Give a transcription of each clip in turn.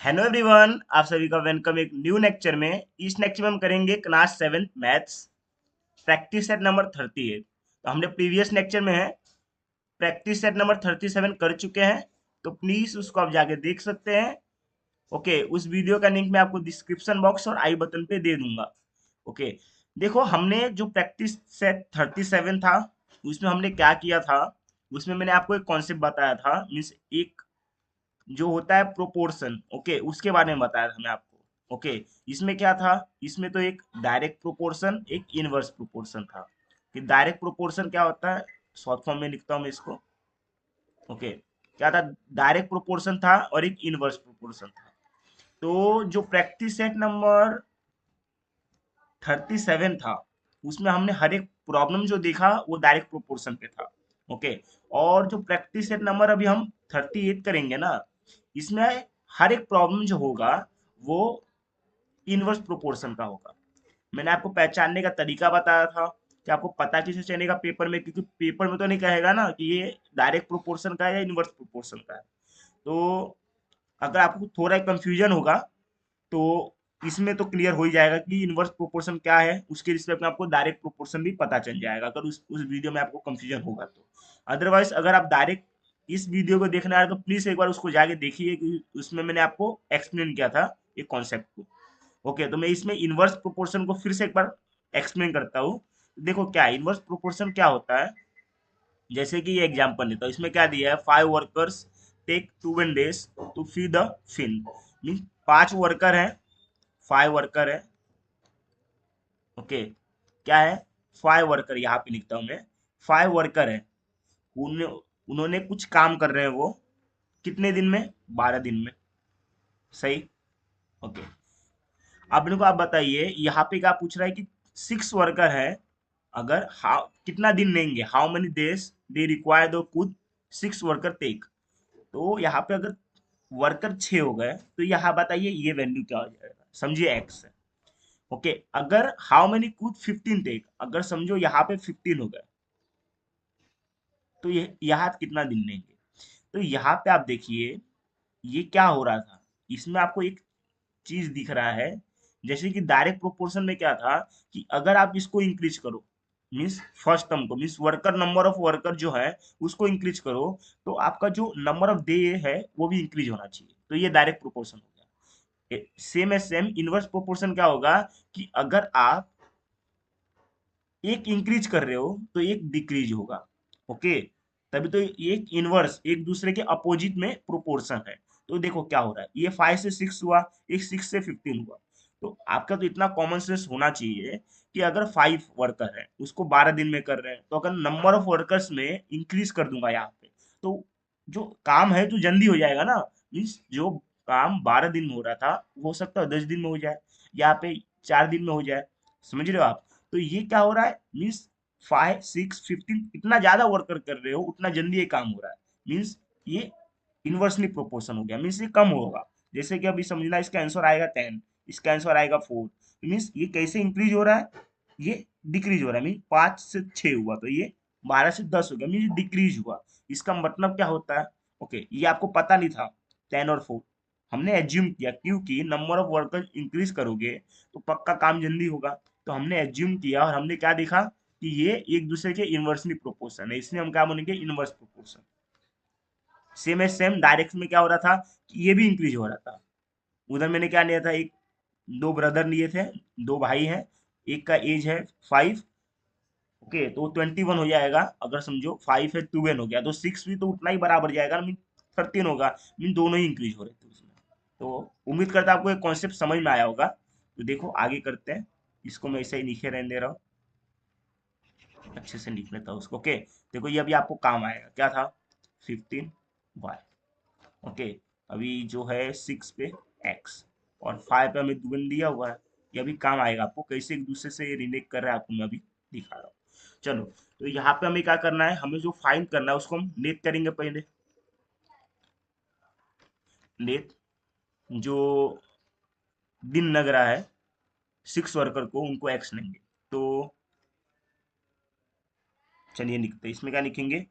Hello everyone, आप सभी का वेलकम एक न्यू लेक्चर में। इस लेक्चर में हम करेंगे class 7 maths practice set number 38। तो हमने प्रीवियस लेक्चर में है प्रैक्टिस सेट नंबर 37 कर चुके हैं। तो प्लीज उसको आप जाके देख सकते हैं। ओके, उस वीडियो का लिंक मैं आपको डिस्क्रिप्शन बॉक्स और आई बटन पे दे दूंगा। ओके, देखो हमने जो प्रैक्टिस सेट 37 था उसमें हमने क्या किया था। उसमें मैंने आपको एक कॉन्सेप्ट बताया था, मीन्स एक जो होता है प्रोपोर्शन। ओके, उसके बारे में बताया था मैं आपको। ओके, इसमें क्या था, इसमें तो एक डायरेक्ट प्रोपोर्शन एक इनवर्स प्रोपोर्शन था। कि डायरेक्ट प्रोपोर्शन क्या होता है, शॉर्ट फॉर्म में लिखता हूँ मैं इसको। ओके, क्या था, डायरेक्ट प्रोपोर्शन था और एक इनवर्स प्रोपोर्शन था। तो जो प्रैक्टिस सेट नंबर 37 था उसमें हमने हर एक प्रॉब्लम जो देखा वो डायरेक्ट प्रोपोर्शन पे था। ओके, और जो प्रैक्टिस सेट नंबर अभी हम 38 करेंगे ना, इसमें हर एक प्रॉब्लम जो होगा वो इनवर्स प्रोपोर्शन का होगा। मैंने आपको पहचानने का तरीका बताया था कि आपको पता कैसे चलेगा पेपर में, क्योंकि पेपर में तो नहीं कहेगा ना कि ये डायरेक्ट प्रोपोर्शन का है या इनवर्स प्रोपोर्शन का है। तो अगर आपको थोड़ा कंफ्यूजन होगा तो इसमें तो क्लियर हो ही जाएगा कि इनवर्स प्रोपोर्शन क्या है। उसके रिस्पेक्ट में आपको डायरेक्ट प्रोपोर्शन भी पता चल जाएगा अगर उस वीडियो में आपको कंफ्यूजन होगा तो। अदरवाइज अगर आप डायरेक्ट इस वीडियो को देखना है तो प्लीज एक बार उसको जाके देखिए कि उसमें मैंने आपको एक्सप्लेन किया था एक कॉन्सेप्ट को। ओके, तो मैं इसमें इनवर्स प्रोपोर्शन को फिर से एक बार एक्सप्लेन करता हूँ। देखो क्या इनवर्स प्रोपोर्शन क्या होता है, जैसे कि ये एग्जांपल लेता हूँ। इसमें क्या दिया है, 5 workers take 2 days to feed the fin. Mean 5 worker हैं, 5 वर्कर है। ओके, क्या है, 5 वर्कर यहाँ पे लिखता हूँ मैं। 5 वर्कर है, उन्होंने कुछ काम कर रहे हैं वो कितने दिन में, 12 दिन में। सही। ओके, अब मेरे को आप बताइए यहाँ पे क्या पूछ रहा है कि 6 वर्कर है। अगर हाउ कितना दिन लेंगे, how many days they require the could 6 worker take. तो यहाँ पे अगर वर्कर 6 हो गए तो यहाँ बताइए ये वैल्यू क्या हो जाएगा, समझिए एक्स है। ओके, अगर हाउ मेनी कुड 15 टेक, अगर समझो यहाँ पे 15 हो गए तो ये यहाँ कितना दिन लेंगे। तो यहाँ पे आप देखिए ये क्या हो रहा था, इसमें आपको एक चीज दिख रहा है। जैसे कि डायरेक्ट प्रोपोर्शन में क्या था कि अगर आप इसको इंक्रीज करो, मीन्स फर्स्ट टर्म को, means worker number of worker जो है उसको इंक्रीज करो, तो आपका जो नंबर ऑफ डे है वो भी इंक्रीज होना चाहिए। तो ये डायरेक्ट प्रोपोर्शन हो गया। सेम है, सेम इनवर्स प्रोपोर्शन क्या होगा कि अगर आप एक इंक्रीज कर रहे हो तो एक डिक्रीज होगा। ओके, तभी तो एक इनवर्स एक दूसरे के अपोजिट में प्रोपोर्शन है। तो देखो क्या हो रहा है, ये 5 से 6 हुआ, एक 6 से 15 हुआ। तो आपका तो इतना कॉमन सेंस होना चाहिए कि अगर 5 वर्कर है उसको 12 दिन में कर रहे हैं, तो अगर नंबर ऑफ वर्कर्स में इंक्रीज कर दूंगा यहाँ पे, तो जो काम है तो जल्दी हो जाएगा ना। मीन्स जो काम 12 दिन में हो रहा था वो हो सकता है 10 दिन में हो जाए, यहाँ पे 4 दिन में हो जाए। समझ रहे हो आप। तो ये क्या हो रहा है, मीन्स 5 6 15 इतना ज्यादा वर्कर कर रहे हो उतना जल्दी ये काम हो रहा है। मीन्स ये इनवर्सली प्रोपोर्शन हो गया, मीन्स ये कम होगा। जैसे कि अभी समझना, इसका आंसर आएगा 10, इसका आंसर आएगा 4। मीन्स ये कैसे इंक्रीज हो रहा है, ये डिक्रीज हो रहा है। मीन 5 से 6 हुआ तो ये 12 से 10 हो गया, मीन डिक्रीज हुआ। इसका मतलब क्या होता है। ओके, ये आपको पता नहीं था 10 और 4, हमने एज्यूम किया क्योंकि नंबर ऑफ वर्कर इंक्रीज करोगे तो पक्का काम जल्दी होगा। तो हमने एज्यूम किया और हमने क्या देखा कि ये एक दूसरे के इनवर्सली प्रोपोर्शन है, इसलिए हम क्या बोलेंगे, इनवर्स प्रोपोर्शन। सेम है, सेम डायरेक्ट में क्या हो रहा था कि ये भी इंक्रीज हो रहा था। उधर मैंने क्या लिया था, एक दो ब्रदर लिए थे, दो भाई हैं, एक का एज है 5। ओके, तो 21 हो जाएगा। अगर समझो 5 है 12 हो गया तो 6 भी तो उतना ही बराबर जाएगा, मीन 13 होगा। मीन दोनों ही इंक्रीज हो रहे थे उसमें। तो उम्मीद करता हूं आपको एक कॉन्सेप्ट समझ में आया होगा। तो देखो आगे करते हैं, इसको मैं ऐसे ही लिखे रहने दे रहा हूँ, अच्छे से लिख लेता हूँ उसको। ओके, देखो ये अभी आपको काम आएगा, क्या था, 15 वाई। ओके, अभी जो है 6 पे एक्स और 5 पे हमें दुगन दिया हुआ है। ये अभी काम आएगा आपको, कैसे एक दूसरे से रिलेट कर रहा है आपको मैं अभी दिखा रहा हूँ। चलो, तो यहाँ पे हमें क्या करना है, हमें जो फाइंड करना है उसको हम लेट करेंगे पहले। लेट जो दिन लग रहा है 6 वर्कर को उनको एक्स लेंगे। तो चलिए लिखते हैं, इसमें क्या लिखेंगे,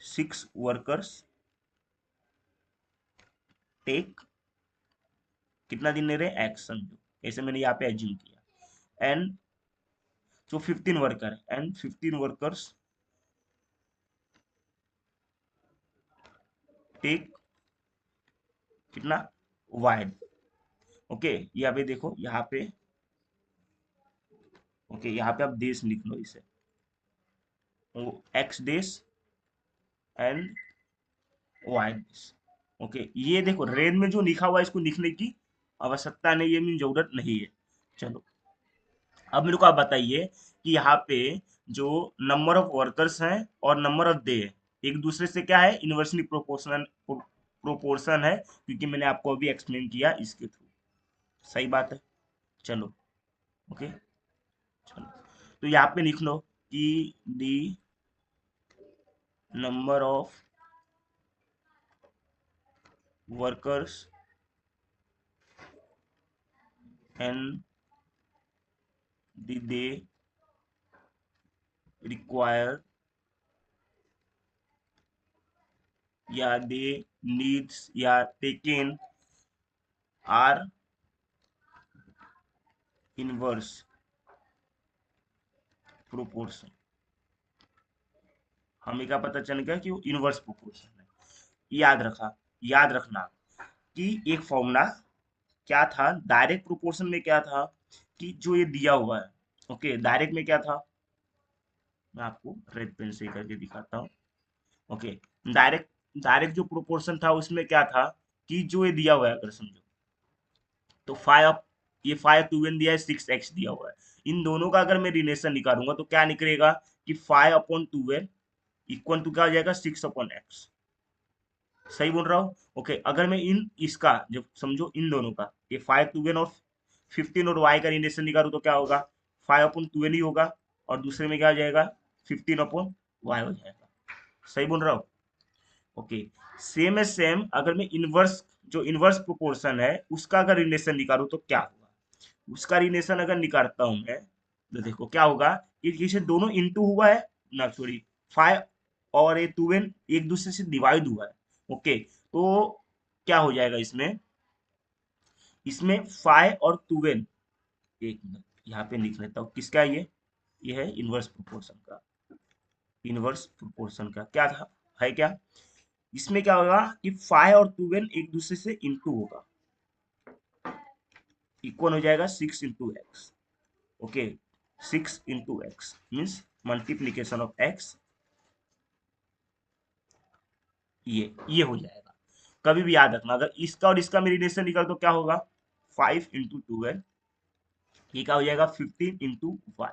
6 वर्कर्स टेक कितना दिन ले रहे एक्स समझो, ऐसे मैंने यहाँ पे एज्यूम किया। एंड जो 15 वर्कर एंड 15 वर्कर्स टेक कितना वाइड। ओके यहाँ पे देखो, यहाँ पे ओके यहाँ पे आप देश लिख लो इसे, X days and Y days. Okay ये देखो रेन में जो लिखा हुआ है इसको लिखने की आवश्यकता नहीं है, मीन जरूरत नहीं है। चलो अब मेरे को आप बताइए कि यहाँ पे जो नंबर ऑफ वर्कर्स हैं और नंबर ऑफ डे एक दूसरे से क्या है, इनवर्सली प्रोपोर्शनल प्रोपोर्शन है, क्योंकि मैंने आपको अभी एक्सप्लेन किया इसके थ्रू। सही बात है। चलो ओके, चलो तो यहाँ पे लिख लो कि the number of workers and the day require या दे नीड्स या टेकन आर इनवर्स प्रोपोर्शन। हमें क्या पता चल गया कि वो इनवर्स प्रोपोर्शन है। याद रखना कि एक फॉर्मूला क्या था डायरेक्ट प्रोपोर्शन में, क्या था कि जो ये दिया हुआ है, ओके डायरेक्ट में क्या था, मैं आपको रेड पेन से करके दिखाता हूँ। ओके डायरेक्ट डायरेक्ट जो प्रोपोर्शन था उसमें क्या था कि जो ये दिया हुआ है अगर समझो, तो ये 5 2n दिया है, 6x दिया हुआ है। इन दोनों का अगर मैं रिलेशन निकालूंगा तो क्या निकलेगा कि 5/2n इक्वल टू क्या हो जाएगा 6/x। सही बोल रहा हूँ। ओके अगर मैं इन इसका जब समझो इन दोनों का ये 5 2n और 15 और y का रिलेशन निकालू तो क्या होगा 5/2n ही होगा, और दूसरे में क्या हो जाएगा 15/y हो जाएगा। सही बोल रहा हूँ। ओके सेम है सेम, अगर मैं इनवर्स जो इनवर्स प्रोपोर्शन है उसका अगर रिलेशन निकालू तो क्या होगा, उसका रिलेशन अगर निकालता हूं मैं तो देखो क्या होगा कि जैसे दोनों इंटू हुआ है ना, सॉरी 5 और ये 2n एक दूसरे से डिवाइड हुआ है। ओके तो क्या हो जाएगा इसमें, इसमें 5 और 2n, एक मिनट यहाँ पे लिख लेता हूँ किसका ये है इनवर्स प्रोपोर्शन का। इनवर्स प्रोपोर्शन का क्या था, है क्या, इसमें क्या होगा कि 5 और 2n एक दूसरे से इंटू होगा, इक्वल हो जाएगा 6 into x। Okay 6 into x means multiplication of x, ये हो जाएगा। कभी भी याद रखना अगर इसका और इसका में रिलेशन निकाल तो क्या होगा 5 into 2n, ये क्या हो जाएगा 15 into y।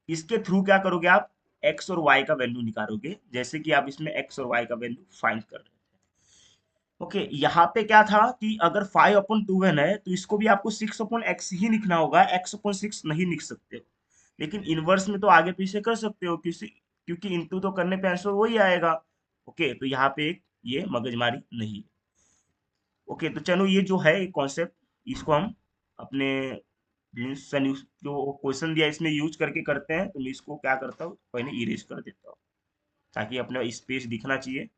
इसके थ्रू क्या करोगे आप x और y का वैल्यू निकालोगे, जैसे कि आप इसमें x और y का वैल्यू फाइंड कर रहे हैं। ओके यहाँ पे क्या था कि अगर 5/2n है तो इसको भी आपको 6/x ही लिखना होगा, x/6 नहीं लिख सकते हो। लेकिन इनवर्स में तो आगे पीछे कर सकते हो, क्योंकि इंटू तो करने पे आंसर वही आएगा। ओके तो यहाँ पे एक ये मगजमारी नहीं है। ओके तो चलो ये जो है कॉन्सेप्ट इसको हम अपने जो क्वेश्चन दिया इसमें यूज करके करते हैं, तो मैं इसको क्या करता हूँ पहले इरेज कर देता हूँ ताकि अपना स्पेस दिखना चाहिए।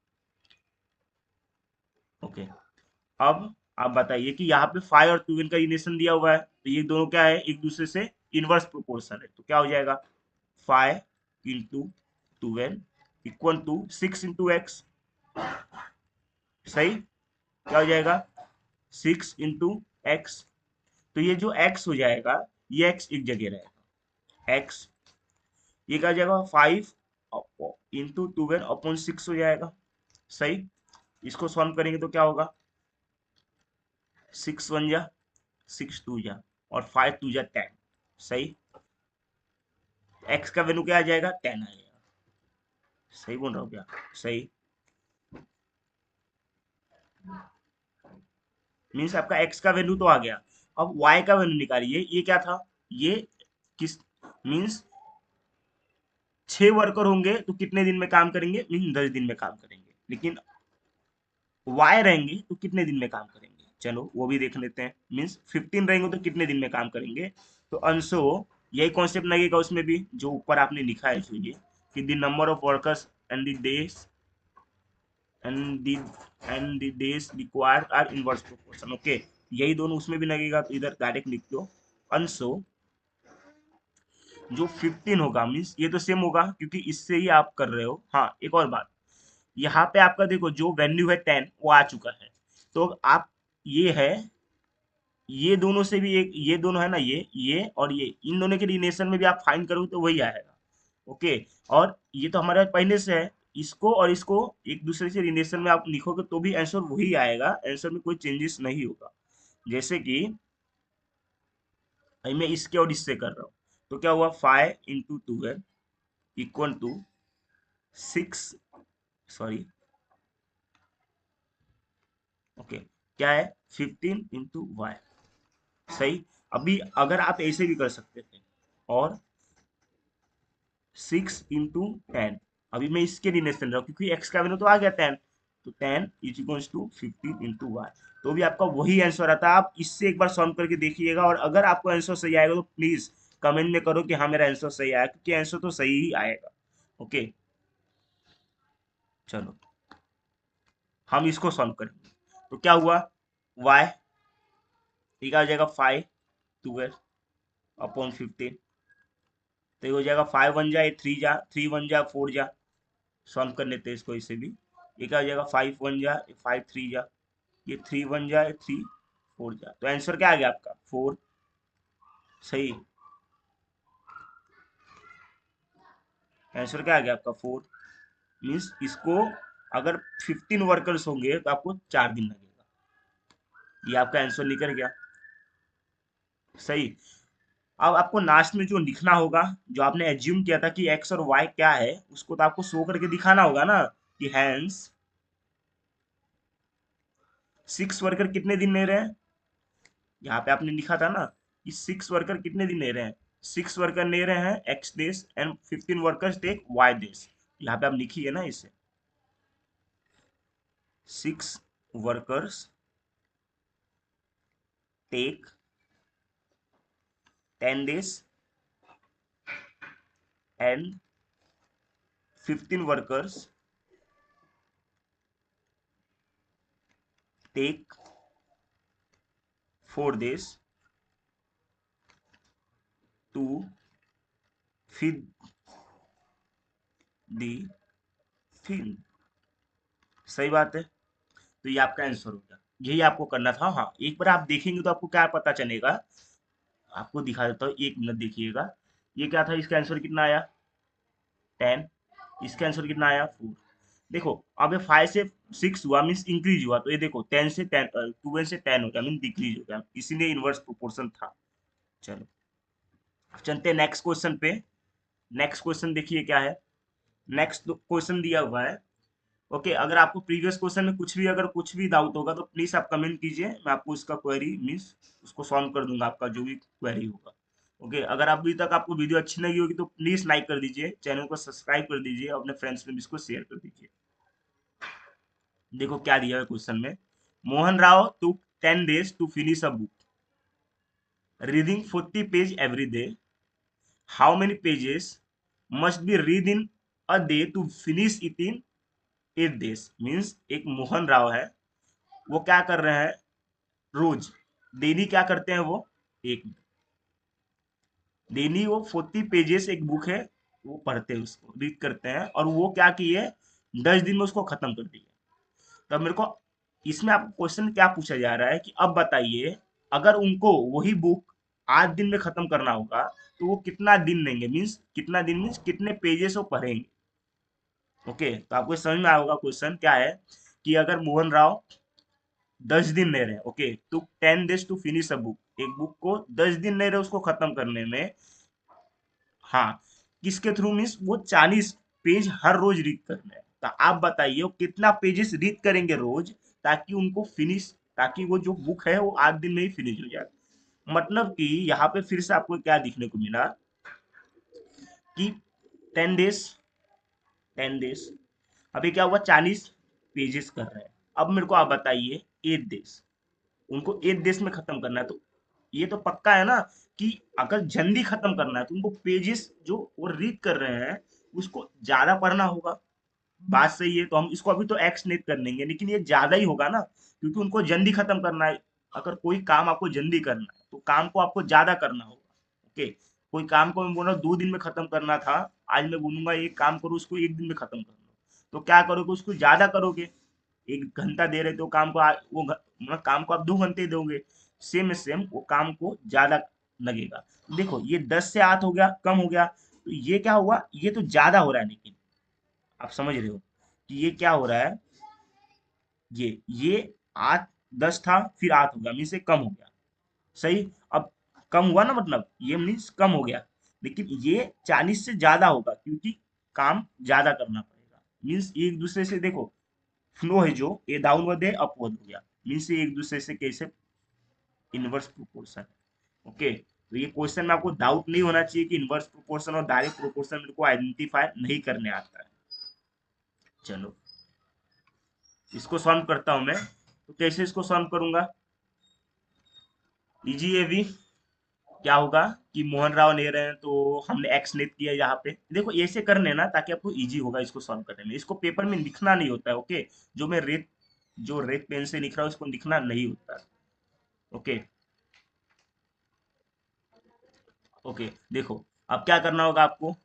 ओके अब आप बताइए कि यहाँ पे 5 और 2n का रिलेशन दिया हुआ है, तो ये दोनों क्या है एक दूसरे से इनवर्स प्रोपोर्शन है, तो क्या हो जाएगा 5 into 2n equal to 6 into x। सही क्या हो जाएगा 6 into x। तो ये जो x हो जाएगा ये x एक जगह रहेगा x, ये क्या हो जाएगा 5 into 2n/6 हो जाएगा। सही इसको सॉल्व करेंगे तो क्या होगा 6 1 जा 6 2 जा और 5 2 जा 10। सही x का वैल्यू क्या आ जाएगा 10 आ जाएगा। सही बोल रहा हूँ क्या, सही मीन्स आपका x का वैल्यू तो आ गया। अब y का वैल्यू निकालिए, ये क्या था, ये किस मीन्स 6 वर्कर होंगे तो कितने दिन में काम करेंगे, मीन 10 दिन में काम करेंगे, लेकिन y रहेंगे तो कितने दिन में काम करेंगे, चलो वो भी देख लेते हैं। मीन्स 15 रहेंगे तो कितने दिन में काम करेंगे, तो अंशो यही कॉन्सेप्ट लगेगा उसमें भी जो ऊपर आपने लिखा है जो ये कि the number of workers and the days and the days required are inverse proportion। Okay यही दोनों उसमें भी लगेगा, तो इधर डायरेक्ट लिख दो अंशो जो 15 होगा, मीन्स ये तो सेम होगा क्योंकि इससे ही आप कर रहे हो। हाँ, एक और बात, यहाँ पे आपका देखो जो वैल्यू है 10 वो आ चुका है, तो आप ये है, ये दोनों से भी एक, ये दोनों है ना, ये और ये, इन दोनों के रिलेशन में भी आप फाइंड करोगे तो वही आएगा। ओके, और ये तो हमारे पास पहले से है, इसको और इसको एक दूसरे से रिलेशन में आप लिखोगे तो भी आंसर वही आएगा, आंसर में कोई चेंजेस नहीं होगा। जैसे कि अभी मैं इसके और इससे कर रहा हूँ, तो क्या हुआ, 5 × 12 इक्वल टू 6, सॉरी, ओके, क्या है, 15 × y, सही। अभी अगर आप ऐसे भी कर सकते थे, और 6 × 10, अभी मैं इसके रिलेशन रहा हूँ क्योंकि एक्स का वैल्यू तो आ गया 10, तो 10 = 15 × 1, तो भी आपका वही आंसर आता है। आप इससे एक बार सॉल्व करके देखिएगा, और अगर आपको आंसर सही आएगा तो प्लीज कमेंट में करो कि हाँ मेरा आंसर सही आया, क्योंकि आंसर तो सही ही आएगा। ओके, चलो हम इसको सॉल्व करेंगे, तो क्या हुआ, y ठीक आ जाएगा 5 12/15, तो ये हो जाएगा 5 1 जा 3 जा, 3 1 जा 4 जा, सॉल्व कर लेते हैं इसको, इसे भी, ये क्या हो जाएगा, 5 1 जा 5 3 जा, ये 3 1 जा 3 4 जा, तो आंसर क्या आ गया आपका 4, सही, आंसर क्या आ गया आपका 4, मीन्स इसको अगर 15 वर्कर्स होंगे तो आपको 4 दिन लगेगा, ये आपका आंसर निकल गया, सही। अब आपको लास्ट में जो लिखना होगा, जो आपने एज्यूम किया था कि एक्स और वाई क्या है, उसको तो आपको शो करके दिखाना होगा ना, कि हैंस 6 वर्कर कितने दिन ले रहे हैं, यहाँ पे आपने लिखा था ना कि 6 वर्कर कितने दिन ले रहे हैं, 6 वर्कर ले रहे हैं X days and 15 workers take Y days, यहाँ पे आप लिखिए ना इसे, 6 workers take 10 days and 15 workers take 4 days to feed the film, सही बात है। तो ये आपका आंसर हो गया, यही आपको करना था। हाँ, एक बार आप देखेंगे तो आपको क्या पता चलेगा, आपको दिखा देता हूँ, 1 मिनट देखिएगा। ये क्या था, इसका आंसर कितना आया 10, इसका आंसर कितना आया 4। देखो अब ये 5 से 6 हुआ, मीन्स इंक्रीज हुआ, तो ये देखो 10 से 10, 12 से 10 हो गया, मीन डिक्रीज हो गया, इसीलिए इनवर्स प्रोपोर्शन था। चलो अब चलते हैं नेक्स्ट क्वेश्चन पे। नेक्स्ट क्वेश्चन देखिए क्या है, नेक्स्ट क्वेश्चन दिया हुआ है। ओके, अगर आपको प्रीवियस क्वेश्चन में कुछ भी, अगर कुछ भी डाउट होगा तो प्लीज आप कमेंट कीजिए, मैं आपको इसका क्वेरी मीन्स उसको सॉल्व कर दूंगा, आपका जो भी क्वेरी होगा। ओके, अगर अभी तक आपको वीडियो अच्छी लगी होगी तो प्लीज लाइक कर दीजिए, चैनल को सब्सक्राइब कर दीजिए, अपने फ्रेंड्स में भी इसको शेयर कर दीजिए। देखो क्या दिया है क्वेश्चन में, Mohan Rao to 10 days to finish a book, reading 40 page every day, how many pages must be read in a day to finish it in 8 days, means एक मोहन राव है, वो क्या कर रहे हैं, रोज डेली क्या करते हैं वो, एक डेली वो 40 पेजेस एक बुक है, वो पढ़ते हैं, उसको रीड करते हैं, और वो क्या किए 10 दिन में उसको खत्म कर दिए। तब मेरे को इसमें आपको क्वेश्चन क्या पूछा जा रहा है कि अब बताइए, अगर उनको वही बुक 8 दिन में खत्म करना होगा तो वो कितना दिन लेंगे, मीन्स कितना दिन, मीन्स कितने पेजेस वो पढ़ेंगे। ओके, तो आपको समझ में आएगा क्वेश्चन क्या है, कि अगर मोहन राव 10 दिन ले रहे हैं, ओके, तो 10 days to finish a book, एक बुक को 10 दिन ले रहे हैं उसको खत्म करने में। हाँ, किसके थ्रू, मीन्स वो 40 पेज हर रोज रीड करने हैं, तो आप बताइए वो कितना पेजेस रीड करेंगे रोज, ताकि उनको फिनिश, ताकि वो जो बुक है वो 8 दिन में ही फिनिश हो जाए। मतलब कि यहाँ पे फिर से आपको क्या दिखने को मिला, कि 10 days, 10 days, अभी क्या हुआ 40 पेजेस कर रहे हैं। अब मेरे को आप बताइए 8 days, उनको 8 देश में खत्म करना है, तो ये तो पक्का है ना कि अगर जल्दी खत्म करना है तो उनको पेजेस जो वो रीड कर रहे हैं उसको ज्यादा पढ़ना होगा। बात सही है, तो हम इसको अभी तो एक्स नहीं कर लेंगे, लेकिन ये ज्यादा ही होगा ना, क्योंकि उनको जल्दी खत्म करना है। अगर कोई काम आपको जल्दी करना है तो काम को आपको ज्यादा करना होगा। ओके, कोई काम को मैं बोल रहा हूँ 2 दिन में खत्म करना था, आज मैं बोलूंगा एक काम करो उसको 1 दिन में खत्म कर लो, तो क्या करोगे, उसको ज्यादा करोगे। 1 घंटा दे रहे तो काम को मतलब काम को आप 2 घंटे दोगे, सेम सेम वो काम को ज्यादा लगेगा। देखो ये 10 से 8 हो गया, कम हो गया, तो ये क्या हुआ, ये तो ज्यादा हो रहा है, लेकिन आप समझ रहे हो कि ये क्या हो रहा है, ये 8 10 था, फिर 8 हो गया, मीन से कम हो गया। सही। अब कम हुआ ना, मतलब ये मीन्स कम हो गया, लेकिन ये 40 से ज्यादा होगा क्योंकि काम ज्यादा करना पड़ेगा। मीन्स एक दूसरे से देखो, फ्लो है जो ये डाउनवर्ड है अपवर्ड हो गया, मीन्स ये एक दूसरे से कैसे इनवर्स प्रोपोर्शन। ओके, तो ये क्वेश्चन में आपको डाउट नहीं होना चाहिए कि इनवर्स प्रोपोर्शन और डायरेक्ट प्रोपोर्शन मेरे को आइडेंटिफाई नहीं करने आता है। चलो इसको सॉल्व करता हूं मैं, तो कैसे इसको सॉल्व करूंगा, इजी है भी। क्या होगा कि मोहन राव ले रहे हैं तो हमने एक्स नेट किया यहाँ पे, देखो ऐसे कर लेना ताकि आपको इजी होगा इसको सॉल्व करने में। इसको पेपर में लिखना नहीं होता है, ओके, जो मैं रेड जो रेड पेन से लिख रहा हूँ उसको लिखना नहीं होता है। ओके। ओके देखो, अब क्या करना होगा आपको,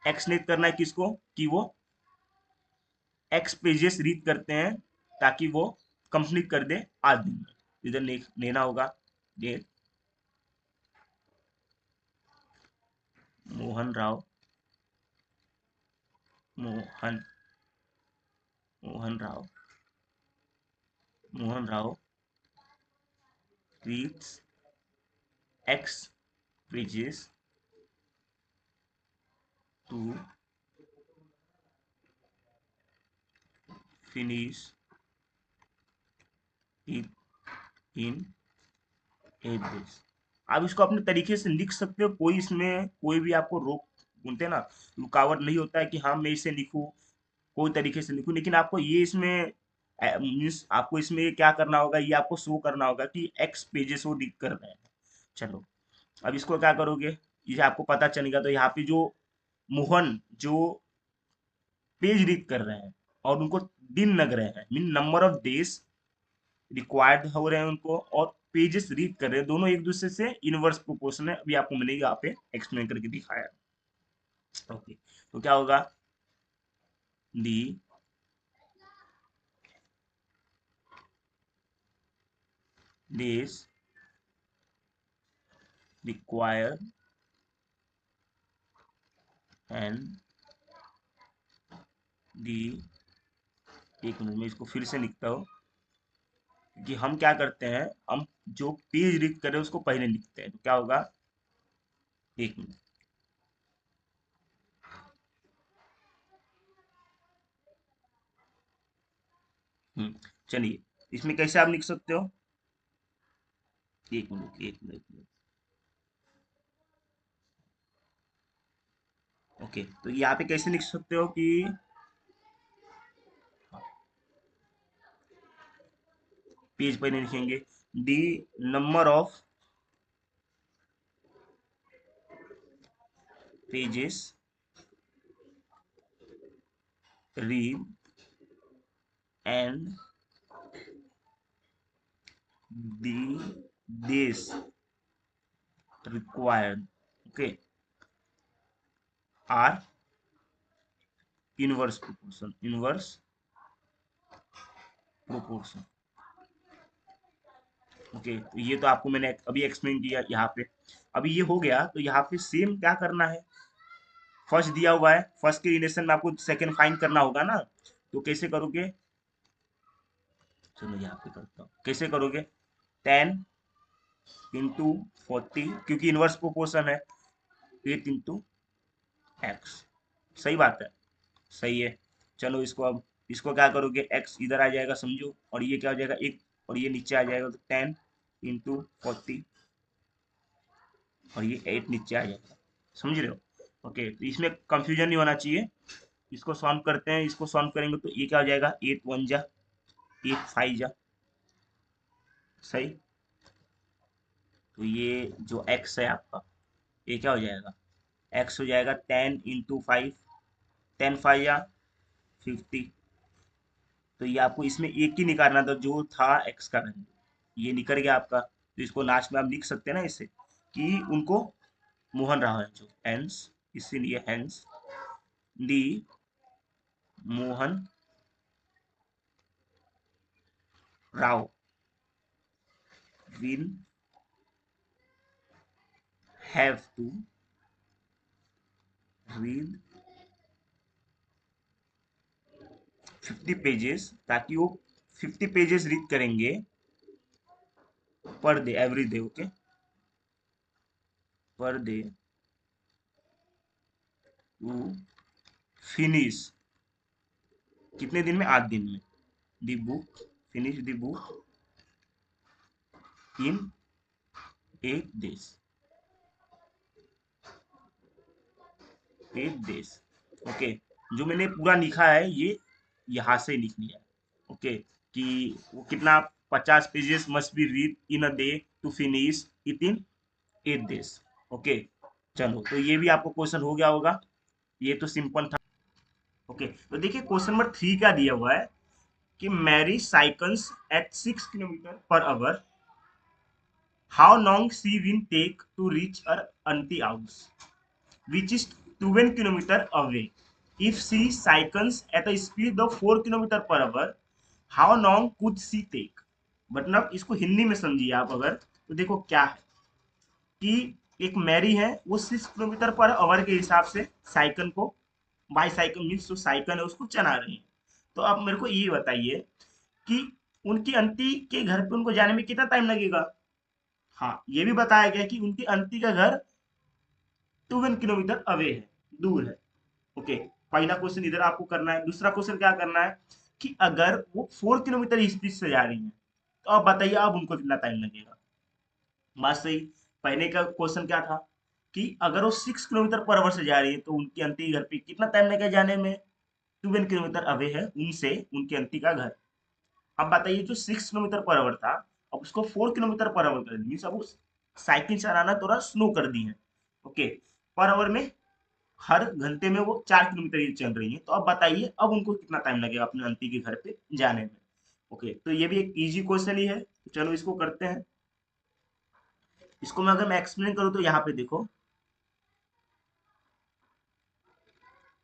एक्स नेट करना है किसको, कि वो एक्स पेजेस रीड करते हैं ताकि वो कंप्लीट कर दे आज दिन में। इधर लेना होगा ये Mohan Rao, Mohan Mohan Rao, Mohan Rao reads X pages to finish it in 8 days। आप इसको अपने तरीके से लिख सकते हो, कोई इसमें कोई भी आपको रोक, बोलते हैं ना, रुकावट नहीं होता है कि हाँ मैं इसे लिखूं, कोई तरीके से लिखूं, लेकिन आपको ये इसमें मीन्स आपको इसमें ये क्या करना होगा, ये आपको शो करना होगा कि एक्स पेजेस वो लिख कर रहे हैं। चलो अब इसको क्या करोगे, ये आपको पता चलेगा, तो यहाँ पे जो मोहन जो पेज रीड कर रहे हैं और उनको दिन लग रहे हैं, mean number of days required हो रहे हैं उनको, और पेजेस रीड कर रहे हैं, दोनों एक दूसरे से इनवर्स प्रोपोर्शन है। अभी आपको मैंने यहाँ पे एक्सप्लेन करके दिखाया। ओके, तो क्या होगा, दी डेज रिक्वायर्ड एंड दी, एक मिनट में इसको फिर से लिखता हूँ, क्योंकि हम क्या करते हैं, हम जो पेज रीड कर रहे हैं उसको पहले लिखते हैं, तो क्या होगा, एक मिनट। चलिए इसमें कैसे आप लिख सकते हो, एक मिनट एक मिनट। ओके, तो यहाँ पे कैसे लिख सकते हो कि पेज पहले लिखेंगे, the number of pages read and the days required, okay, are inverse proportion, inverse proportion. Okay, तो ये तो आपको मैंने अभी एक्सप्लेन किया यहाँ पे। अभी ये हो गया, तो यहाँ पे सेम क्या करना है, फर्स्ट दिया हुआ है, फर्स्ट के रिलेशन में आपको सेकंड फाइंड करना होगा ना, तो कैसे करोगे, चलो यहाँ पे करता हूँ, कैसे करोगे, 10 into 40, क्योंकि इनवर्स प्रोपोर्शन है, 8 into x। सही बात है, सही है। चलो इसको अब, इसको क्या करोगे, x इधर आ जाएगा समझो, और ये क्या हो जाएगा, एक, और ये नीचे आ जाएगा, तो 10 into 40, और ये 8 नीचे आ जाएगा, समझ रहे हो। ओके, तो इसमें कंफ्यूजन नहीं होना चाहिए। इसको सॉल्व करते हैं, इसको सॉल्व करेंगे तो ये क्या हो जाएगा, 8 1 जा, 8 5 जा, सही। तो ये जो x है आपका, ये क्या हो जाएगा, x हो जाएगा 10 into 5, 10 5 या 50। तो ये आपको इसमें एक ही निकालना था जो था x का वैल्यू, ये निकल गया आपका, तो इसको लास्ट में आप लिख सकते हैं ना इससे कि उनको मोहन राव है जो हेंस, इसीलिए hence the Mohan Rao will have to read 50 pages, ताकि वो 50 पेजेस रीड करेंगे per day, every day, okay, per day to finish, कितने दिन में, 8 दिन में, the book, finish the book in 8 days, 8 days, okay. जो मैंने पूरा लिखा है ये यहाँ से लिख लिया है, ओके, कि वो कितना, 50 pages must be read in a day to finish it in 8 days, okay. चलो, तो ये भी आपको क्वेश्चन हो गया होगा, ये तो सिंपल था, ओके। तो देखिए क्वेश्चन नंबर 3 क्या दिया हुआ है कि Mary cycles at 6 kilometre per hour, how long she will take to reach her aunty house which is 12 kilometer away. If she cycles at a speed of 4 kilometer per hour, how long could she take? मतलब इसको हिंदी में समझिए आप अगर, तो देखो क्या है कि एक मैरी है, वो 6 किलोमीटर पर आवर के हिसाब से साइकिल को, बाई साइकिल मीन्स जो साइकिल है उसको चला रही है। तो अब मेरे को ये बताइए कि उनकी आंटी के घर पे उनको जाने में कितना टाइम लगेगा। हाँ, ये भी बताया गया कि उनकी आंटी का घर 12 किलोमीटर अवे है, दूर है, ओके। पहला क्वेश्चन इधर आपको करना है। दूसरा क्वेश्चन क्या करना है कि अगर वो 4 किलोमीटर स्पीड से जा रही है, तो आप बताइए अब उनको कितना टाइम लगेगा। बात सही। पहले का क्वेश्चन क्या था कि अगर वो 6 किलोमीटर पर आवर से जा रही है तो उनकी आंटी घर पे कितना टाइम लगेगा जाने में, 12 किलोमीटर अवे है उनसे उनकी आंटी का घर। अब बताइए जो 6 किलोमीटर पर आवर था, अब उसको 4 किलोमीटर पर आवर कर दी, अब उस साइकिल चलाना थोड़ा स्लो कर दी है, ओके। पर आवर में हर घंटे में वो 4 किलोमीटर ही चल रही है, तो अब बताइए अब उनको कितना टाइम लगेगा अपने आंटी के घर पे जाने में, ओके। तो ये भी एक इजी क्वेश्चन ही है, तो चलो इसको करते हैं। इसको मैं अगर मैं एक्सप्लेन करूँ तो यहाँ पे देखो,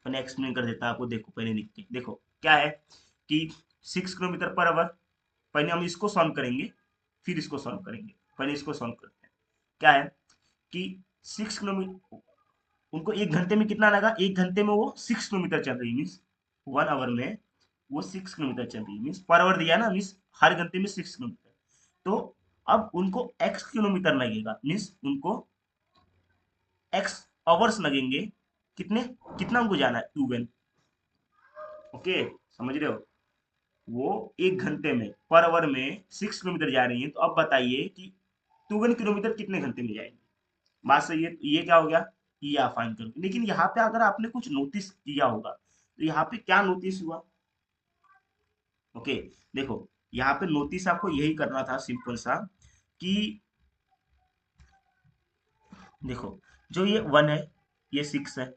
मैंने एक्सप्लेन कर देता आपको, देखो पहले लिख के देखो क्या है कि 6 किलोमीटर पर आवर, पहले हम इसको सॉल्व करेंगे फिर इसको सॉल्व करेंगे, पहले इसको सॉल्व करते हैं। क्या है कि 6 किलोमीटर, उनको 1 घंटे में कितना लगा, 1 घंटे में वो 6 किलोमीटर चल रही मीन्स 1 आवर में वो 6 किलोमीटर चल रही है, मीन्स पर आवर दिया ना, मीन्स हर घंटे में 6 किलोमीटर। तो अब उनको एक्स किलोमीटर लगेगा, मीन्स उनको एक्स आवर्स लगेंगे, कितने, कितना उनको जाना है, 12, ओके, समझ रहे हो। वो 1 घंटे में पर आवर में 6 किलोमीटर जा रही है, तो अब बताइए कि 12 किलोमीटर कितने घंटे में जाएंगे। बात सही है, तो ये क्या हो गया, ये आप फाइंड करो। लेकिन यहाँ पे अगर आपने कुछ नोटिस किया होगा, तो यहाँ पे क्या नोटिस हुआ, ओके। देखो यहाँ पे नोटिस आपको यही करना था सिंपल सा कि देखो जो ये 1 है, ये 6 है,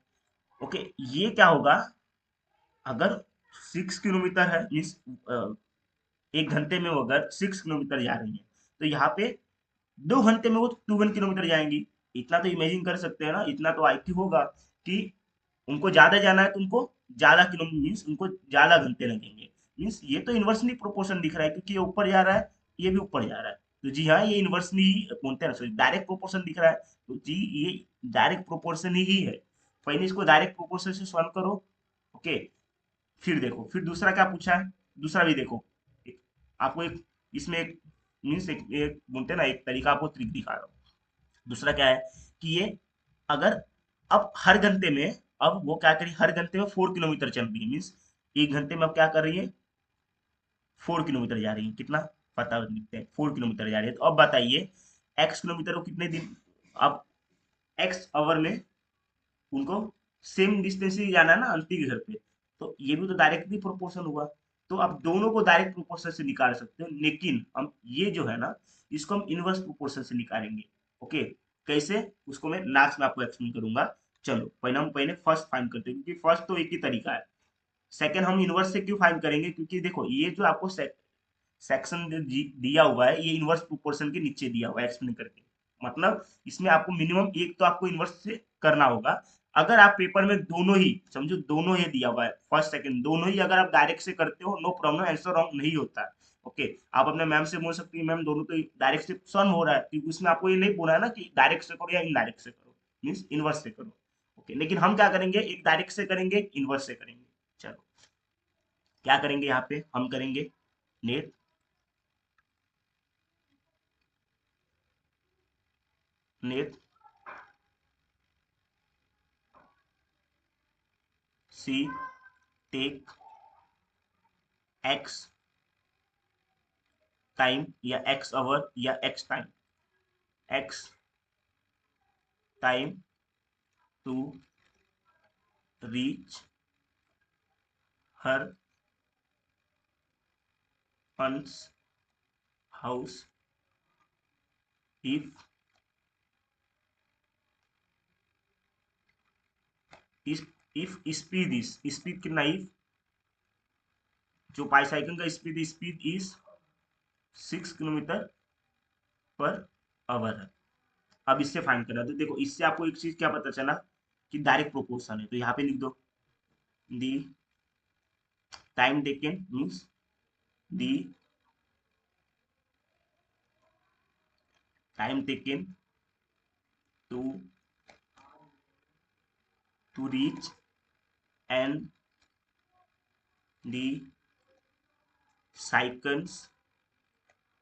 ओके। ये क्या होगा, अगर 6 किलोमीटर है मीन्स 1 घंटे में वो अगर 6 किलोमीटर जा रही है, तो यहाँ पे 2 घंटे में वो 12 किलोमीटर जाएंगी। इतना तो इमेजिन कर सकते हैं ना, इतना तो आईक्यू होगा कि उनको ज्यादा जाना है तो उनको ज्यादा किलोमीटर मीन्स उनको ज्यादा घंटे लगेंगे। मीन्स ये तो इन्वर्सली प्रोपोर्शन दिख रहा है, क्योंकि ये ऊपर जा रहा है, ये भी ऊपर जा रहा है, तो जी हाँ ये इन्वर्सली बोलते हैं, सॉरी डायरेक्ट प्रोपोर्शन दिख रहा है, तो जी ये डायरेक्ट प्रोपोर्शन ही है। पहले इसको डायरेक्ट प्रोपोर्शन से सॉल्व करो, ओके। फिर देखो फिर दूसरा क्या पूछा है, दूसरा भी देखो, आपको एक इसमें एक मीन्स एक बोलते हैं ना, एक तरीका आपको ट्रिक दिखा रहा हूँ। दूसरा क्या है कि ये अगर अब हर घंटे में, अब वो क्या करी, हर घंटे में 4 किलोमीटर चल रही है, मीन्स 1 घंटे में अब क्या कर रही है, 4 किलोमीटर जा रही है, कितना पता लिखते हैं, 4 किलोमीटर जा रही है। तो अब बताइए एक्स किलोमीटर को कितने दिन, अब एक्स आवर में उनको सेम डिस्टेंस ही जाना है ना आंटी के घर पे, तो ये भी तो डायरेक्टली प्रोपोर्शन हुआ। तो आप दोनों को डायरेक्ट प्रोपोर्शन से निकाल सकते हो, लेकिन हम ये जो है ना, इसको हम इनवर्स प्रोपोर्शन से निकालेंगे, ओके। कैसे, उसको मैं लास्ट में आपको एक्सप्लेन करूंगा। चलो पहले हम पहले फर्स्ट फाइंड करते हैं, क्योंकि फर्स्ट तो एक ही तरीका है। सेकंड हम इनवर्स से क्यों फाइंड करेंगे, क्योंकि देखो ये जो आपको सेक्शन दिया हुआ है ये इनवर्स प्रोपोर्शन के नीचे दिया हुआ है एक्सप्लेन करके। मतलब इसमें आपको मिनिमम एक तो आपको इनवर्स से करना होगा। अगर आप पेपर में दोनों ही समझो, दोनों ही दिया हुआ है फर्स्ट सेकंड दोनों ही, अगर आप डायरेक्ट से करते हो नो प्रॉब्लम, आंसर रॉन्ग नहीं होता है। ओके, आप अपने मैम से बोल सकते हैं मैम दोनों तो डायरेक्ट से सॉल्व हो रहा है, क्योंकि उसमें आपको ये नहीं बोला है ना कि डायरेक्ट से करो या इनडायरेक्ट से करो, मीन्स इनवर्स से करो। ओके, लेकिन हम क्या करेंगे, एक डायरेक्ट से करेंगे एक इनवर्स से करेंगे। चलो क्या करेंगे, यहाँ पे हम करेंगे net net she take X time या एक्स आवर या X time, X time to reach her aunt's house if if speed is speed कितना, if जो बाईसाइकिल का speed is 6 kilometre per our है। अब इससे फाइंड करना, तो देखो इससे आपको एक चीज क्या पता चला कि डायरेक्ट प्रोपोर्शन है, तो यहाँ पे लिख दो the time taken means the time taken to reach and the cycle's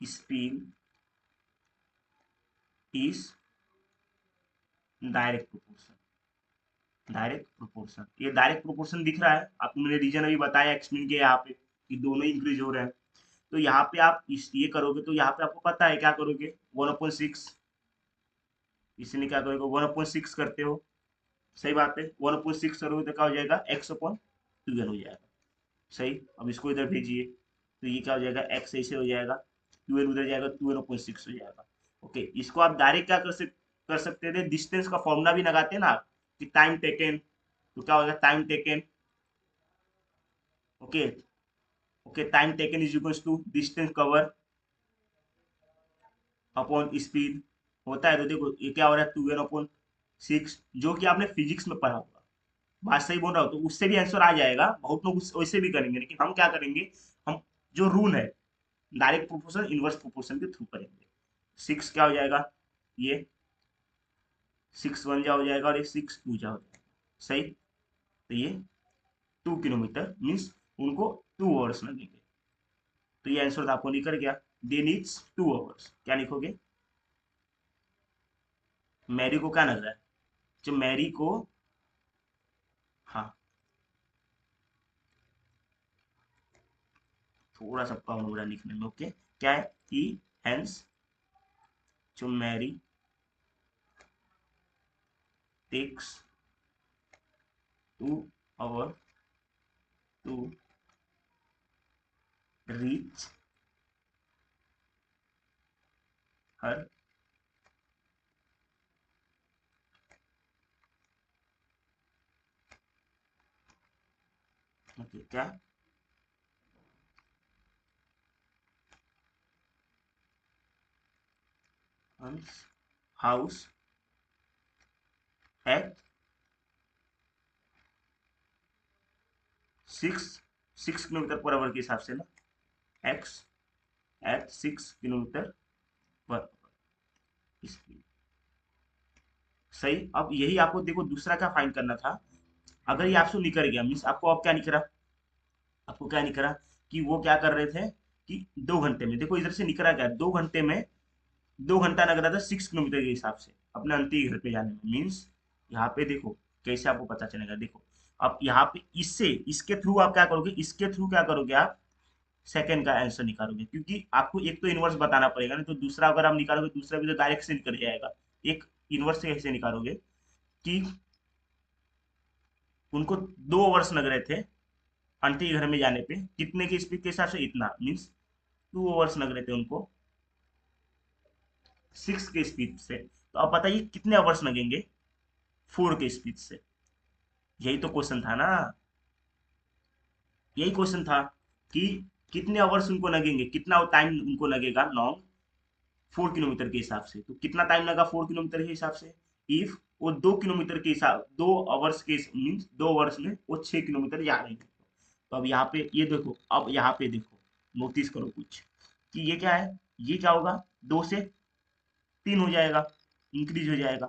speed is direct proportion. Direct proportion, ये डायरेक्ट प्रोपोर्शन दिख रहा है आपको, मैंने रीजन अभी बताया एक्सप्लेन किया यहाँ पे कि दोनों इंक्रीज हो रहे हैं। तो यहाँ पे आप ये करोगे तो यहाँ पे आपको पता है क्या करोगे, 1/6, इसलिए क्या करोगे 1/6 करते हो, सही बात है। 1/6 करोगे तो क्या हो जाएगा, x/12 हो जाएगा। सही, अब इसको इधर भेजिए तो ये क्या हो जाएगा, x ऐसे हो जाएगा, 12 उधर जाएगा, 12/6 हो जाएगा। ओके, इसको आप डायरेक्ट क्या कर सकते थे, डिस्टेंस का फॉर्मूला भी लगाते ना आप, कि टाइम टेकन, तो क्या होगा time taken. Okay okay, time taken is equals to distance cover upon speed होता है। तो देखो ये क्या हो रहा है, 12/6, जो कि आपने फिजिक्स में पढ़ा होगा। बात सही बोल रहा हो तो उससे भी आंसर आ जाएगा, बहुत लोग वैसे भी करेंगे, लेकिन हम क्या करेंगे, हम जो रूल है डायरेक्ट प्रोपोर्शन इनवर्स प्रोपोर्शन के थ्रू करेंगे। 6 क्या हो जाएगा, ये 6 1 जा हो जाएगा और ये 6 2 जा हो जाएगा। सही, तो ये 2 किलोमीटर मीन्स उनको 2 आवर्स लगेंगे। तो ये आंसर आपको निकल गया, दे नीड्स 2 आवर्स। क्या लिखोगे, मैरी को क्या लग रहा है, जो मैरी को, हाँ थोड़ा सा प्रॉब्लम हो रहा है लिखने में। ओके, क्या है, ई हेंस जो Mary takes 2 hour to reach her okay क्या, house at 6 kilometre per hour के हिसाब से ना, x at 6 kilometre per speed. सही, अब यही आपको देखो दूसरा क्या फाइंड करना था। अगर ये आपसे निकल गया मीन्स आपको अब क्या निकला, आपको क्या निकला कि वो क्या कर रहे थे कि 2 घंटे में, देखो इधर से निकला क्या, 2 घंटे में 2 घंटा लग रहा था 6 किलोमीटर के हिसाब से अपने अंतिम घर पे जाने में। मीन्स यहाँ पे देखो कैसे आपको पता चलेगा, देखो अब यहाँ पे इससे इसके थ्रू आप क्या करोगे, इसके थ्रू क्या करोगे आप सेकंड का आंसर निकालोगे, क्योंकि आपको एक तो इनवर्स बताना पड़ेगा ना, तो दूसरा अगर आप निकालोगे दूसरा भी तो डायरेक्ट से निकल जाएगा। एक इनवर्स से कैसे निकालोगे कि उनको 2 आवर्स लग रहे थे आंटी घर में जाने पे, कितने की स्पीड के हिसाब से, इतना मीन्स 2 आवर्स लग रहे थे उनको 6 के स्पीड से, तो अब बताइए कितने आवर्स लगेंगे 4 के स्पीड से। यही तो क्वेश्चन था ना, यही क्वेश्चन था कि कितने आवर्स उनको लगेंगे, कितना टाइम उनको लगेगा लॉन्ग 4 किलोमीटर के हिसाब से। तो कितना टाइम लगा 4 किलोमीटर के हिसाब से, इफ वो 2 किलोमीटर के हिसाब 2 आवर्स के मीन्स 2 आवर्स में वो 6 किलोमीटर जा रहे हैं। तो अब यहाँ पे ये देखो, अब यहाँ पे देखो, नोटिस करो कुछ कि ये क्या है, ये क्या होगा, 2 से 3 हो जाएगा, इंक्रीज हो जाएगा।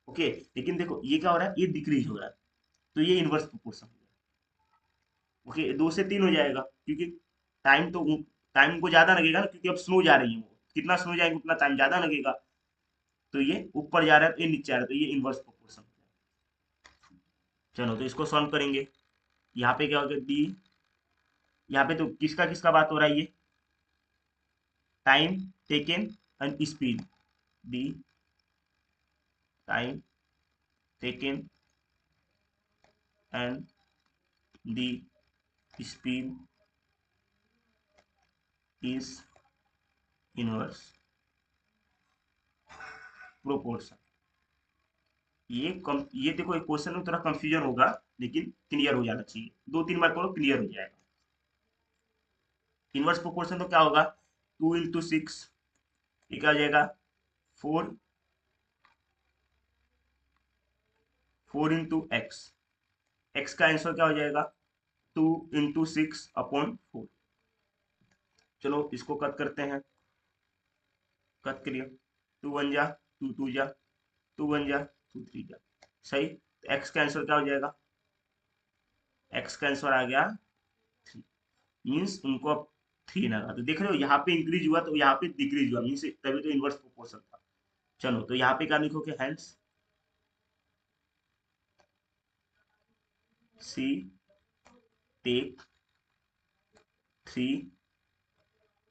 ओके, लेकिन देखो ये क्या हो रहा है, ये डिक्रीज हो रहा है, तो ये इनवर्स प्रोपोर्शन हो गया। ओके, 2 से 3 हो जाएगा, क्योंकि टाइम तो टाइम को ज्यादा लगेगा ना, क्योंकि अब स्लो जा रही है वो, कितना स्लो जाएंगे उतना टाइम ज्यादा लगेगा। तो ये ऊपर जा रहा है तो ये नीचे आ रहा है, तो ये इनवर्स प्रोपोर्शन। चलो तो इसको सॉल्व करेंगे। यहाँ पे क्या हो गया, डी, यहाँ पे तो किसका किसका बात हो रहा है, ये time taken and speed, D time taken and the speed is inverse proportion. ये देखो, एक क्वेश्चन में थोड़ा कंफ्यूजन होगा, लेकिन क्लियर हो जाना चाहिए, 2-3 बार करो क्लियर हो जाएगा। इनवर्स प्रोपोर्शन तो क्या होगा, 2 into 6, ये क्या हो जाएगा, 4, 4 into x, x का आंसर क्या हो जाएगा, 2 into 6/4। चलो इसको कट करते हैं, कट करिए, 2 1 जा 2 2 जा, 2 1 जा 2 3 जा, सही। तो x का आंसर क्या हो जाएगा, x का आंसर आ गया 3, मीन्स उनको अब 3 लगा। तो देख रहे हो यहाँ पे इंक्रीज हुआ तो यहाँ पे डिक्रीज हुआ, मीन्स तभी तो इनवर्स प्रोपोर्शन था। चलो तो यहाँ पे क्या लिखोगे, hence she take 3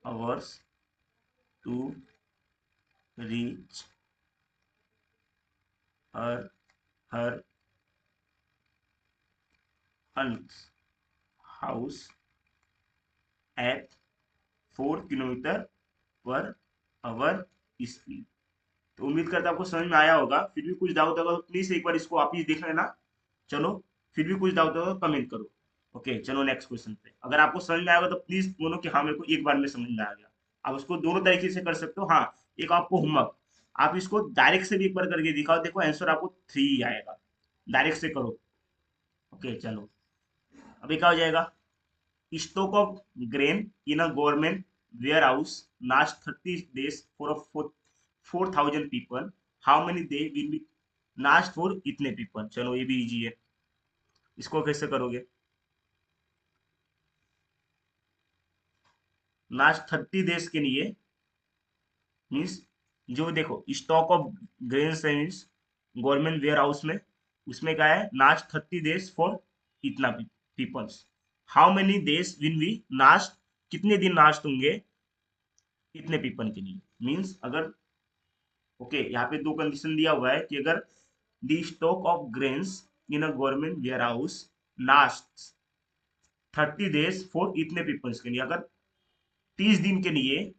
hours to reach her aunt's house at 4 kilometre per hour speed. तो उम्मीद करता हूं आपको समझ में आया होगा। फिर भी कुछ डाउट होगा तो प्लीज एक बार इसको वापिस देख लेना। चलो, फिर भी कुछ डाउट होगा तो कमेंट करो। ओके, चलो नेक्स्ट क्वेश्चन पे। अगर आपको समझ में आएगा तो प्लीज बोलो कि हाँ मेरे को एक बार में समझ में आ गया। आप उसको दोनों तरीके से कर सकते हो। हाँ, एक आपको होमवर्क, आप इसको डायरेक्ट से भी एक बार करके दिखाओ, देखो आंसर आपको 3 ही आएगा, डायरेक्ट से करो। ओके चलो, अभी क्या हो जाएगा, stock of grain in a government warehouse last 30 days for a 4,000 people, how many day will be last for इतने people। चलो ये भी इजी है, इसको कैसे करोगे, लास्ट 30 डेज के लिए, मीन्स जो देखो स्टॉक ऑफ ग्रेन्स है, मीन्स गवर्नमेंट वेयर हाउस में, उसमें क्या है, लास्ट 30 डेज फॉर इतना peoples, how many days will be last, कितने दिन लास्ट होंगे इतने पीपल के लिए। मीन्स अगर, ओके यहाँ पे दो कंडीशन दिया हुआ है कि अगर the stock of grains in a government warehouse last 30 days for इतने पीपल्स के लिए, अगर 30 दिन के लिए,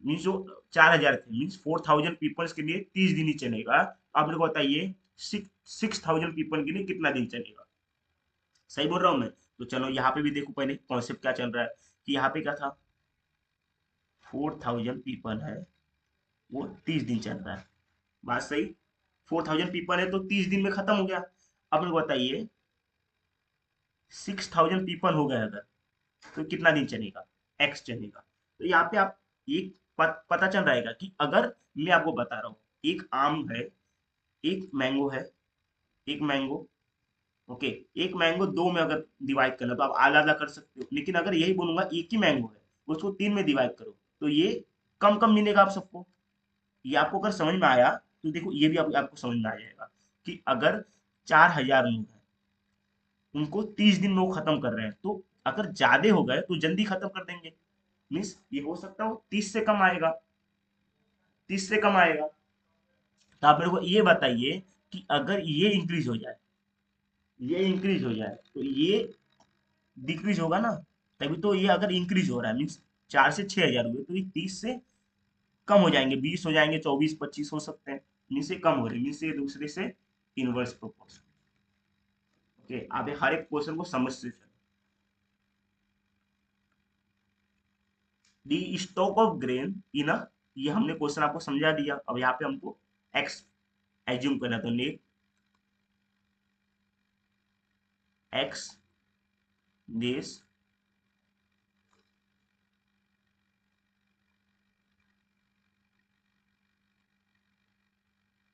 मीन्स जो 4,000 थे, मीन्स 4,000 पीपल्स के लिए 30 दिन ही चलेगा। आप मेरे को बताइए 6,000 पीपल के लिए कितना दिन चलेगा। सही बोल रहा हूँ मैं। तो चलो यहाँ पे भी देखो पहले कॉन्सेप्ट क्या चल रहा है, कि यहाँ पे क्या था, 4,000 पीपल है, वो 30 दिन चल रहा है, बात सही। 4,000 पीपल है तो 30 दिन में खत्म हो गया। अब मेरे को बताइए 6,000 पीपल हो गए अगर, तो कितना दिन चलेगा, एक्स चलेगा। तो यहाँ पे आप एक पता चल रहेगा कि अगर मैं आपको बता रहा हूँ, एक आम है, एक मैंगो है, एक मैंगो, ओके, एक मैंगो दो में अगर डिवाइड करना तो आप आधा आधा कर सकते हो, लेकिन अगर यही बोलूंगा एक ही मैंगो है, उसको 3 में डिवाइड करो, तो ये कम कम मिलेगा आप सबको। ये आपको अगर समझ में आया तो देखो ये भी आपको समझ में आ जाएगा कि अगर 4,000 लोग हैं, उनको 30 दिन में वो खत्म कर रहे हैं, तो अगर ज्यादा हो गए तो जल्दी खत्म कर देंगे। मीन्स ये हो सकता है वो 30 से कम आएगा, 30 से कम आएगा। तो आप मेरे को ये बताइए कि अगर ये इंक्रीज हो जाए, ये इंक्रीज हो जाए तो ये डिक्रीज होगा ना। तभी तो ये अगर इंक्रीज हो रहा है, मीन्स 4 से 6,000 हुए, तो ये 30 से कम हो जाएंगे, 20 हो जाएंगे, 24 25 हो सकते हैं, मीन्स ये कम हो रहे हैं, मीन्स ये दूसरे से इनवर्स प्रोपोर्शन। ओके, आप ये हर एक क्वेश्चन को समझ से चलो। दी स्टॉक ऑफ ग्रेन इन अ, ये हमने क्वेश्चन आपको समझा दिया। अब यहाँ पे हमको एक्स एज्यूम करना, तो net X days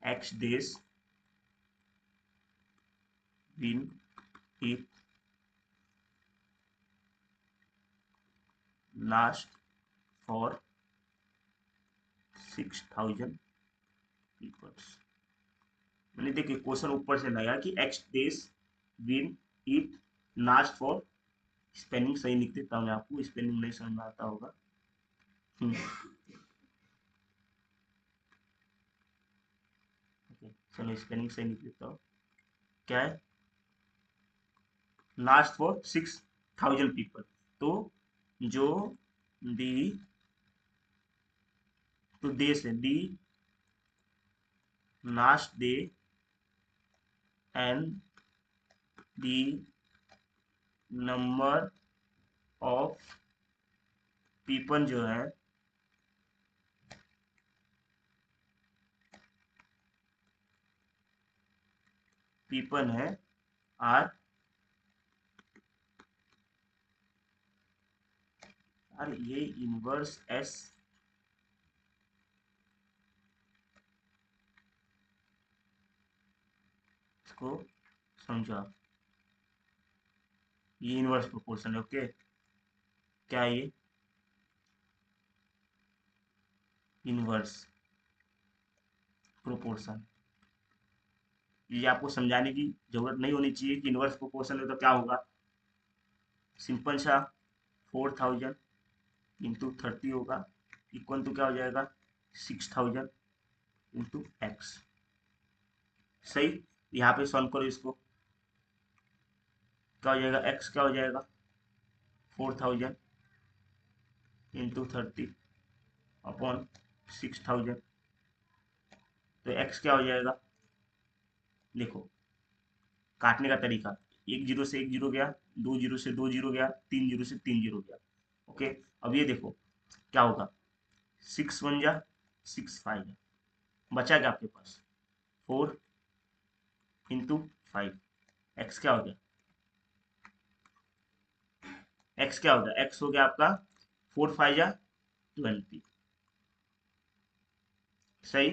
X days when it last for 6,000 peoples. मैंने देखिए क्वेश्चन ऊपर से लाया कि X days when it last for, spelling सही लिख देता हूँ मैं आपको, स्पेलिंग नहीं समझ में आता होगा। ओके, चलो स्पेलिंग सही लिख देता हूँ। क्या है? Last for 6,000 people. तो जो दी, तो देश है दी last day and the number of people जो है पीपल है आर, ये इनवर्स एस, इसको समझो आप, ये इनवर्स प्रोपोर्शन है। ओके, क्या है ये? Inverse proportion. ये आपको समझाने की जरूरत नहीं होनी चाहिए कि इनवर्स प्रोपोर्शन है तो क्या होगा। सिंपल सा 4,000 इंटू 30 होगा, इक्वल टू क्या हो जाएगा 6,000 इंटू एक्स। सही, यहाँ पे सॉल्व करो इसको, क्या हो जाएगा, एक्स क्या हो जाएगा 4,000 इंटू 30 अपॉन 6,000। तो एक्स क्या हो जाएगा, देखो काटने का तरीका, एक जीरो से एक जीरो गया, दो जीरो से दो जीरो गया, तीन जीरो से तीन जीरो गया। ओके, अब ये देखो क्या होगा, 6 1 जा 6 5, बचा क्या आपके पास 4 इंटू 5। एक्स क्या हो गया, एक्स क्या हो गया, एक्स हो गया आपका 4 5 जा 20। सही,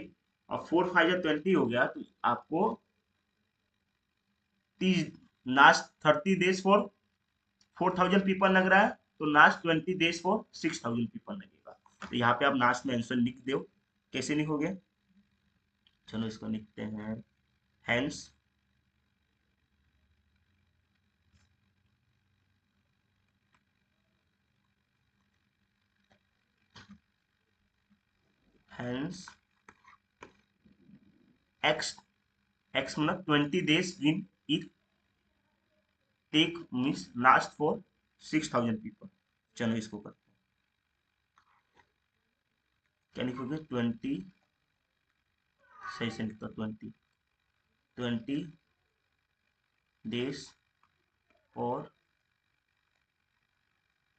और 4 5 जा 20 हो गया, तो आपको 30 लास्ट 30 डेज फॉर 4,000 पीपल लग रहा है, तो लास्ट 20 डेज फॉर 6,000 पीपल लगेगा। तो यहाँ पे आप लास्ट में आंसर लिख दो। कैसे लिखोगे, चलो इसको लिखते हैं, हैंस हैंस एक्स, एक्स मतलब 20 days in it take means last for 6,000 people. चलो इसको करते हैं, क्या लिखोगे 20, सही से लिखता 20 डेज और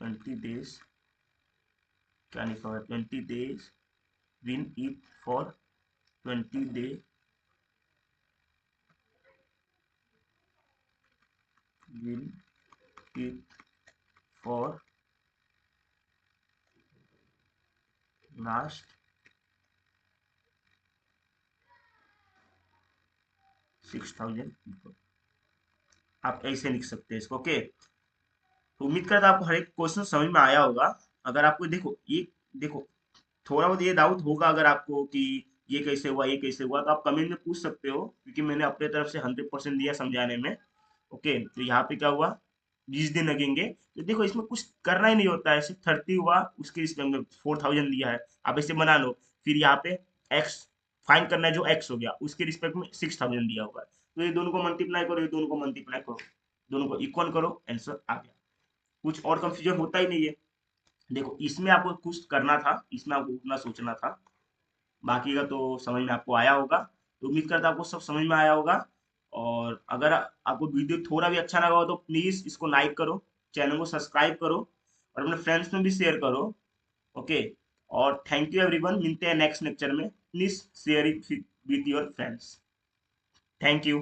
20 डेज, क्या लिखा हुआ है 20 days win it for 20 day win it for last 6,000 people. आप ऐसे लिख सकते हैं इसको। ओके, तो उम्मीद करता हूं आपको हर एक क्वेश्चन समझ में आया होगा। अगर आपको देखो ये, देखो थोड़ा बहुत ये डाउट होगा अगर आपको कि ये कैसे हुआ ये कैसे हुआ, तो आप कमेंट में पूछ सकते हो, क्योंकि मैंने अपने तरफ से 100% दिया समझाने में। ओके, तो यहाँ पे क्या हुआ, 20 दिन लगेंगे। तो देखो इसमें कुछ करना ही नहीं होता है, सिर्फ 30 हुआ, उसके इसमें हमने 4,000 लिया है, आप ऐसे बना लो। फिर यहाँ पे एक्स फाइंड करना है, जो एक्स हो गया उसके रिस्पेक्ट में 6,000 दिया होगा, तो ये दोनों को मल्टीप्लाई करो, ये दोनों को मल्टीप्लाई करो, दोनों को इक्वल करो, आंसर आ गया। कुछ और कंफ्यूजन होता ही नहीं है। देखो इसमें आपको कुछ करना था, इसमें आपको उतना सोचना था, बाकी का तो समझ में आपको आया होगा। तो उम्मीद करता हूं आपको सब समझ में आया होगा। और अगर आपको वीडियो थोड़ा भी अच्छा लगा हो तो प्लीज इसको लाइक करो, चैनल को सब्सक्राइब करो और अपने फ्रेंड्स में भी शेयर करो। ओके। और थैंक यू एवरीवन, मिलते हैं नेक्स्ट लेक्चर में। Please share it with your friends. Thank you.